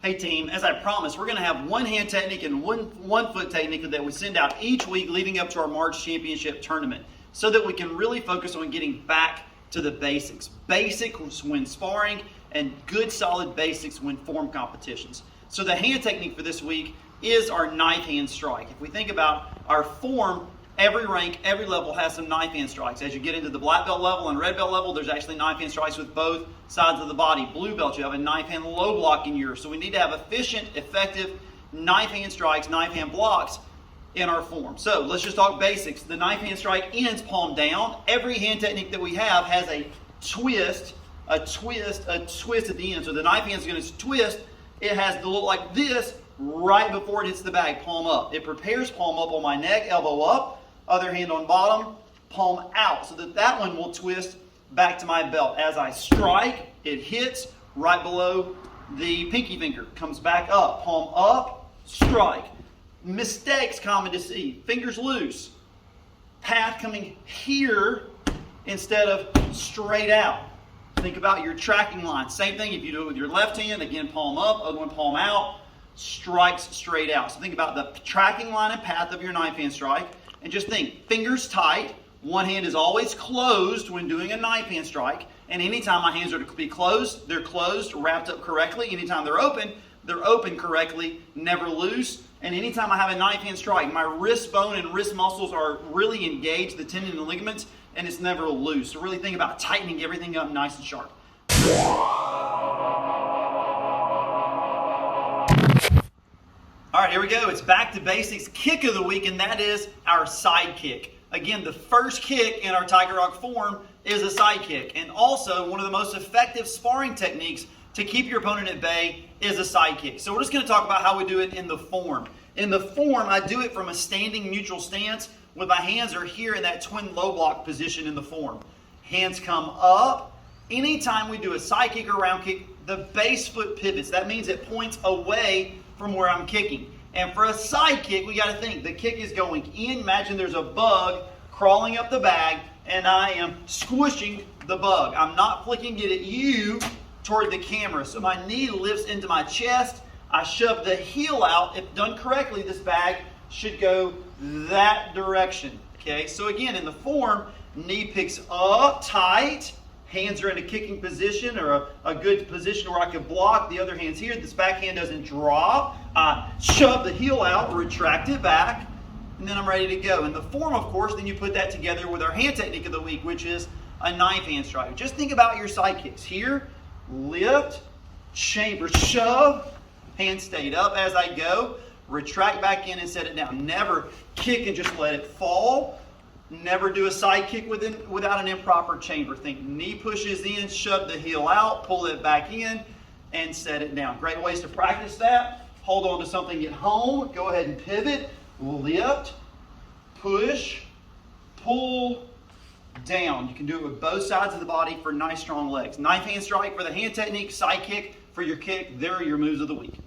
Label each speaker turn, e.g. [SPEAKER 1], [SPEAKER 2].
[SPEAKER 1] Hey team, as I promised, we're going to have one hand technique and one foot technique that we send out each week leading up to our March Championship tournament so that we can really focus on getting back to the basics. Basics when sparring and good solid basics when form competitions. So the hand technique for this week is our knife hand strike. If we think about our form, every rank, every level has some knife hand strikes. As you get into the black belt level and red belt level, there's actually knife hand strikes with both sides of the body. Blue belt, you have a knife hand low block in yours. So we need to have efficient, effective knife hand strikes, knife hand blocks in our form. So let's just talk basics. The knife hand strike ends palm down. Every hand technique that we have has a twist at the end. So the knife hand is going to twist. It has to look like this right before it hits the bag, palm up. It prepares palm up on my neck, elbow up, other hand on bottom, palm out, so that one will twist back to my belt. As I strike, it hits right below the pinky finger, comes back up, palm up, strike. Mistakes common to see, fingers loose, path coming here instead of straight out. Think about your tracking line. Same thing if you do it with your left hand, again palm up, other one palm out, strikes straight out. So think about the tracking line and path of your knife hand strike. And just think, fingers tight, one hand is always closed when doing a knife hand strike, and anytime my hands are to be closed, they're closed, wrapped up correctly. Anytime they're open correctly, never loose. And anytime I have a knife hand strike, my wrist bone and wrist muscles are really engaged, the tendon and ligaments, and it's never loose. So really think about tightening everything up nice and sharp. All right, here we go. It's back to basics kick of the week, and that is our side kick. Again, the first kick in our Tiger Rock form is a side kick. And also, one of the most effective sparring techniques to keep your opponent at bay is a side kick. So we're just going to talk about how we do it in the form. In the form, I do it from a standing neutral stance with my hands are here in that twin low block position in the form. Hands come up. Anytime we do a side kick or round kick, the base foot pivots. That means it points away from where I'm kicking. And for a side kick, we got to think the kick is going in. Imagine there's a bug crawling up the bag and I am squishing the bug. I'm not flicking it at you toward the camera. So my knee lifts into my chest. I shove the heel out. If done correctly, this bag should go that direction. Okay, so again, in the form, knee picks up tight. Hands are in a kicking position or a good position where I can block. The other hand's here. This backhand doesn't drop. I shove the heel out, retract it back, and then I'm ready to go. In the form, of course, then you put that together with our hand technique of the week, which is a knife hand strike. Just think about your side kicks. Here, lift, chamber, shove, hand stayed up as I go, retract back in and set it down. Never kick and just let it fall. Never do a side kick without an improper chamber. Think knee pushes in, shove the heel out, pull it back in, and set it down. Great ways to practice that. Hold on to something at home. Go ahead and pivot, lift, push, pull, down. You can do it with both sides of the body for nice strong legs. Knife hand strike for the hand technique, side kick for your kick. There are your moves of the week.